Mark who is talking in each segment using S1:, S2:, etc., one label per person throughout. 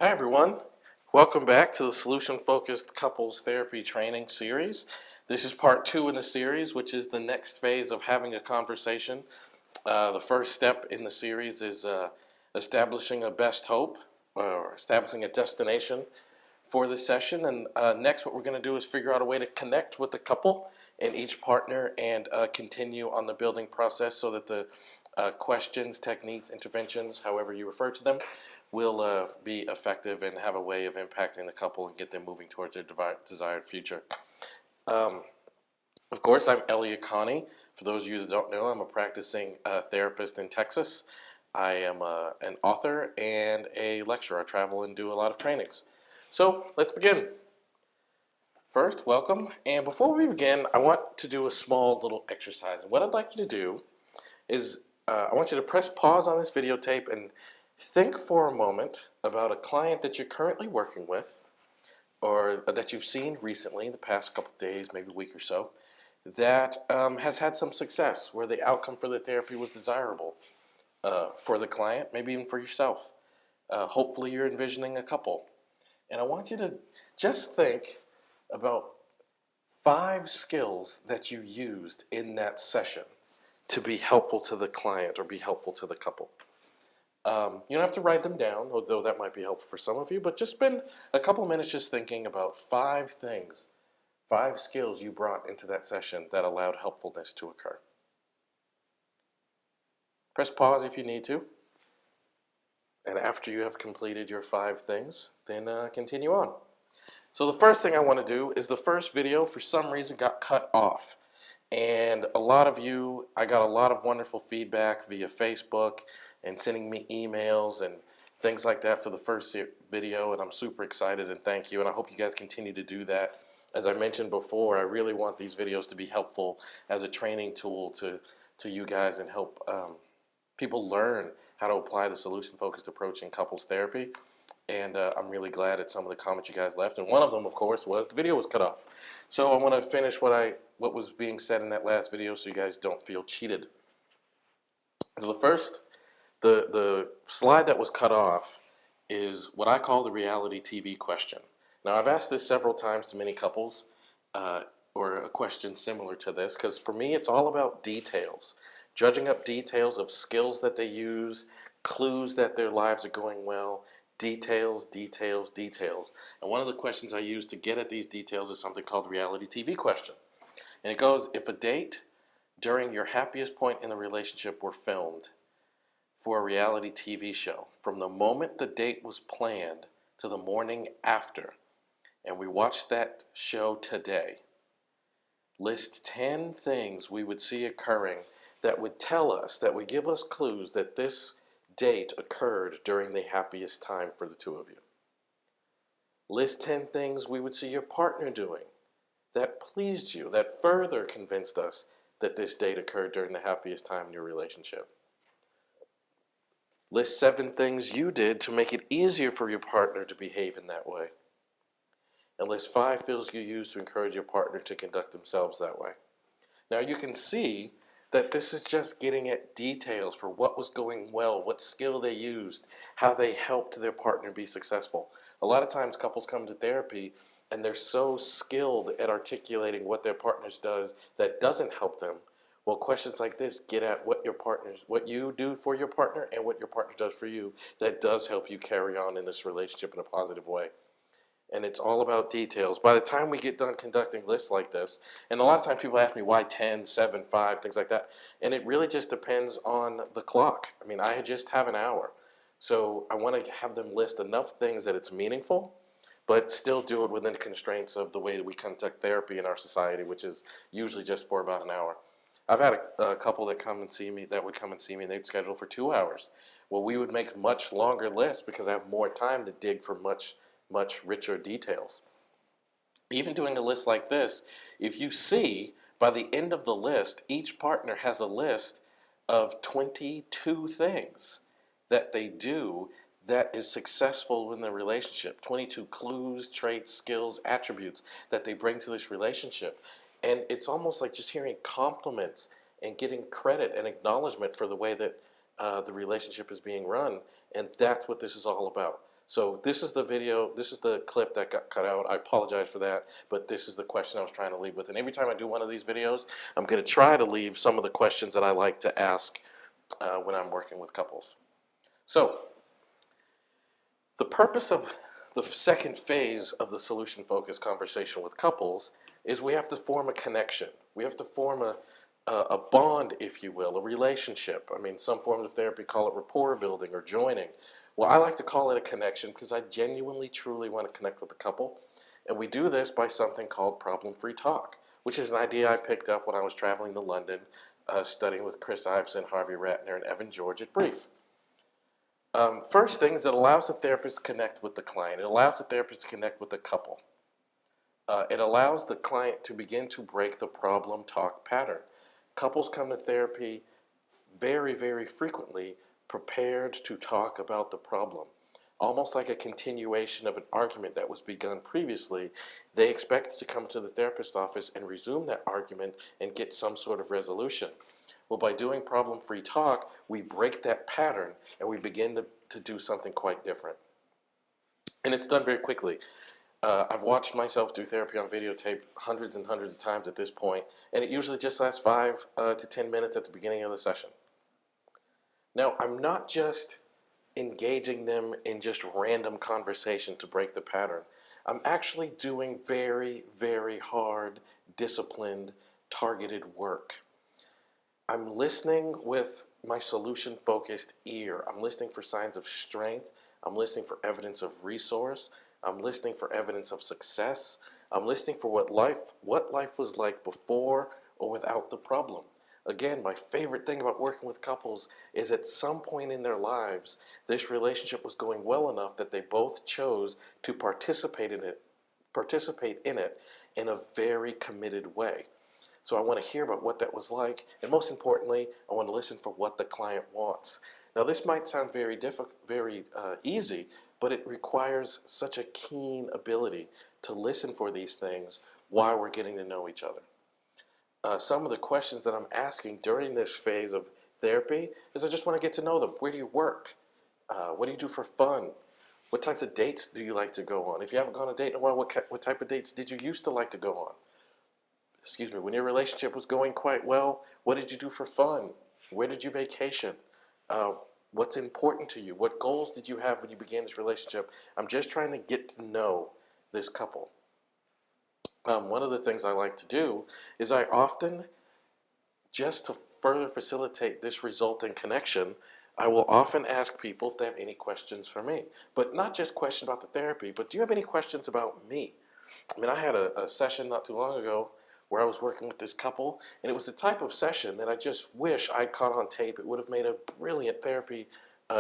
S1: Hi, everyone. Welcome back to the Solution Focused Couples Therapy Training Series. This is part two in the series, which is the next phase of having a conversation. The first step in the series is establishing a best hope or establishing a destination for the session. And next, what we're going to do is figure out a way to connect with the couple and each partner and continue on the building process so that the questions, techniques, interventions, however you refer to them, will be effective and have a way of impacting the couple and get them moving towards their desired future. Um, of course, I'm Elliott Connie. For those of you that don't know, I'm a practicing therapist in Texas. I am an author and a lecturer. I travel and do a lot of trainings. So let's begin. First, welcome. And before we begin, I want to do a small little exercise. And what I'd like you to do is I want you to press pause on this videotape and think for a moment about a client that you're currently working with or that you've seen recently in the past couple of days, maybe a week or so, that has had some success where the outcome for the therapy was desirable for the client, maybe even for yourself. Hopefully you're envisioning a couple. And I want you to just think about 5 skills that you used in that session to be helpful to the client or be helpful to the couple. You don't have to write them down, although that might be helpful for some of you, but just spend a couple of minutes just thinking about 5 things, 5 skills you brought into that session that allowed helpfulness to occur. Press pause if you need to, and after you have completed your 5 things, then continue on. So the first thing I want to do is the first video for some reason got cut off. And a lot of you, I got a lot of wonderful feedback via Facebook and sending me emails and things like that for the first video, and I'm super excited and thank you, and I hope you guys continue to do that. As I mentioned before, I really want these videos to be helpful as a training tool to you guys and help people learn how to apply the solution-focused approach in couples therapy. And I'm really glad at some of the comments you guys left. And one of them, of course, was the video was cut off. So I want to finish what was being said in that last video so you guys don't feel cheated. So the slide that was cut off is what I call the reality TV question. Now, I've asked this several times to many couples, or a question similar to this, because for me, it's all about details. Judging up details of skills that they use, clues that their lives are going well, details, details, details. And one of the questions I use to get at these details is something called the reality TV question. And it goes, if a date during your happiest point in the relationship were filmed for a reality TV show, from the moment the date was planned to the morning after, and we watched that show today, list 10 things we would see occurring that would tell us, that would give us clues that this date occurred during the happiest time for the two of you. List 10 things we would see your partner doing that pleased you, that further convinced us that this date occurred during the happiest time in your relationship. List 7 things you did to make it easier for your partner to behave in that way. And list 5 skills you used to encourage your partner to conduct themselves that way. Now you can see that this is just getting at details for what was going well, what skill they used, how they helped their partner be successful. A lot of times couples come to therapy and they're so skilled at articulating what their partners does that doesn't help them. Well, questions like this get at what you do for your partner and what your partner does for you that does help you carry on in this relationship in a positive way. And it's all about details. By the time we get done conducting lists like this, and a lot of times people ask me why 10, 7, 5, things like that, and it really just depends on the clock. I mean, I just have an hour, so I want to have them list enough things that it's meaningful, but still do it within the constraints of the way that we conduct therapy in our society, which is usually just for about an hour. I've had a couple that would come and see me, and they'd schedule for 2 hours. Well, we would make much longer lists because I have more time to dig for much richer details. Even doing a list like this, if you see by the end of the list, each partner has a list of 22 things that they do that is successful in the relationship. 22 clues, traits, skills, attributes that they bring to this relationship. And it's almost like just hearing compliments and getting credit and acknowledgement for the way that the relationship is being run. And that's what this is all about. So this is the video, this is the clip that got cut out. I apologize for that, but this is the question I was trying to leave with. And every time I do one of these videos, I'm going to try to leave some of the questions that I like to ask when I'm working with couples. So the purpose of the second phase of the solution-focused conversation with couples is we have to form a connection. We have to form a bond, if you will, a relationship. I mean, some forms of therapy call it rapport building or joining. Well, I like to call it a connection because I genuinely, truly want to connect with the couple. And we do this by something called problem-free talk, which is an idea I picked up when I was traveling to London, studying with Chris Iveson, Harvey Ratner, and Evan George at Brief. First thing is it allows the therapist to connect with the client. It allows the therapist to connect with the couple. It allows the client to begin to break the problem talk pattern. Couples come to therapy very, very frequently prepared to talk about the problem. Almost like a continuation of an argument that was begun previously, they expect to come to the therapist's office and resume that argument and get some sort of resolution. Well, by doing problem-free talk, we break that pattern and we begin to do something quite different. And it's done very quickly. I've watched myself do therapy on videotape hundreds and hundreds of times at this point, and it usually just lasts 5 to 10 minutes at the beginning of the session. Now, I'm not just engaging them in just random conversation to break the pattern. I'm actually doing very, very hard, disciplined, targeted work. I'm listening with my solution-focused ear. I'm listening for signs of strength. I'm listening for evidence of resource. I'm listening for evidence of success. I'm listening for what life was like before or without the problem. Again, my favorite thing about working with couples is at some point in their lives, this relationship was going well enough that they both chose to participate in it in a very committed way. So I want to hear about what that was like, and most importantly, I want to listen for what the client wants. Now, this might sound very easy, but it requires such a keen ability to listen for these things while we're getting to know each other. Some of the questions that I'm asking during this phase of therapy is I just want to get to know them. Where do you work? What do you do for fun? What types of dates do you like to go on? If you haven't gone on a date in a while, what type of dates did you used to like to go on? Excuse me, when your relationship was going quite well, what did you do for fun? Where did you vacation? What's important to you? What goals did you have when you began this relationship? I'm just trying to get to know this couple. One of the things I like to do is I often, just to further facilitate this resulting connection, I will often ask people if they have any questions for me. But not just questions about the therapy, but do you have any questions about me? I mean, I had a session not too long ago where I was working with this couple, and it was the type of session that I just wish I'd caught on tape. It would have made a brilliant therapy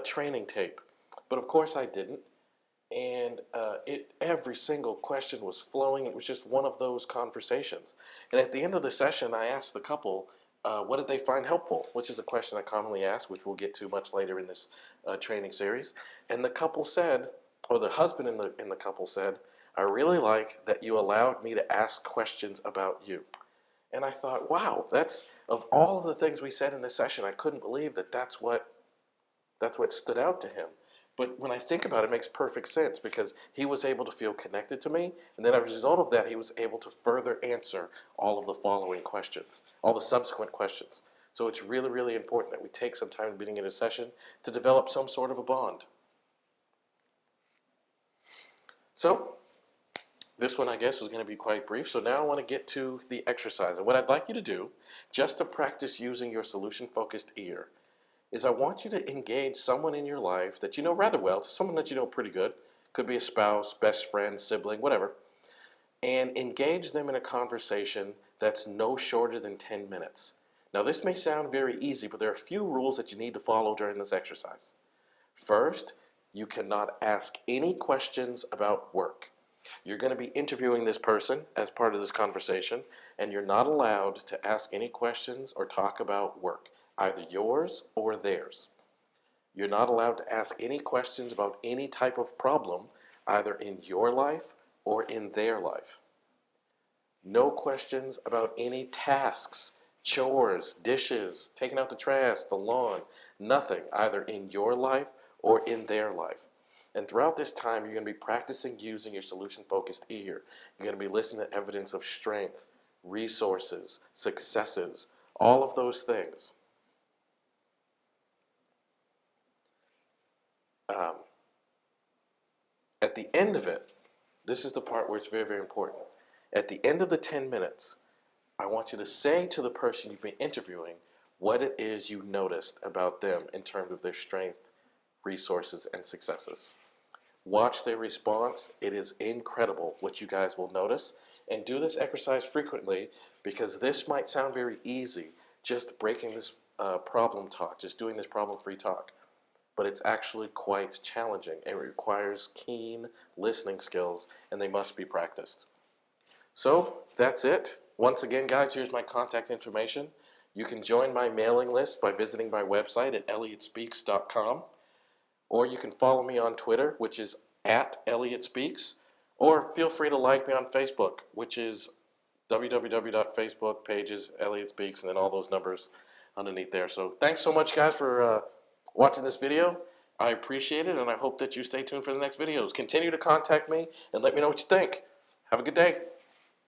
S1: training tape. But of course I didn't. And every single question was flowing. It was just one of those conversations. And at the end of the session, I asked the couple, what did they find helpful? Which is a question I commonly ask, which we'll get to much later in this training series. And the couple said, or the husband in the couple said, I really like that you allowed me to ask questions about you. And I thought, wow, of all of the things we said in this session, I couldn't believe that's what stood out to him. But when I think about it, it makes perfect sense because he was able to feel connected to me, and then as a result of that, he was able to further answer all of the following questions, all the subsequent questions. So it's really, really important that we take some time at the beginning of a session to develop some sort of a bond. So this one, I guess, was going to be quite brief. So now I want to get to the exercise. And what I'd like you to do, just to practice using your solution-focused ear, is I want you to engage someone in your life that you know rather well, someone that you know pretty good, could be a spouse, best friend, sibling, whatever, and engage them in a conversation that's no shorter than 10 minutes. Now, this may sound very easy, but there are a few rules that you need to follow during this exercise. First, you cannot ask any questions about work. You're going to be interviewing this person as part of this conversation, and you're not allowed to ask any questions or talk about work, either yours or theirs. You're not allowed to ask any questions about any type of problem, either in your life or in their life. No questions about any tasks, chores, dishes, taking out the trash, the lawn, nothing, either in your life or in their life. And throughout this time, you're going to be practicing using your solution-focused ear. You're going to be listening to evidence of strength, resources, successes, all of those things. At the end of it, this is the part where it's very, very important. At the end of the 10 minutes, I want you to say to the person you've been interviewing what it is you noticed about them in terms of their strength, resources, and successes. Watch their response. It is incredible what you guys will notice. And do this exercise frequently, because this might sound very easy, just breaking this problem talk, just doing this problem-free talk. But it's actually quite challenging. It requires keen listening skills, and they must be practiced. So that's it. Once again, guys, here's my contact information. You can join my mailing list by visiting my website at elliottSpeaks.com, or you can follow me on Twitter, which is @ElliottsPeaks, or feel free to like me on Facebook, which is www.facebook pages Elliott Speaks, and then all those numbers underneath there. So thanks so much, guys, for watching this video. I appreciate it, and I hope that you stay tuned for the next videos. Continue to contact me and let me know what you think. Have a good day.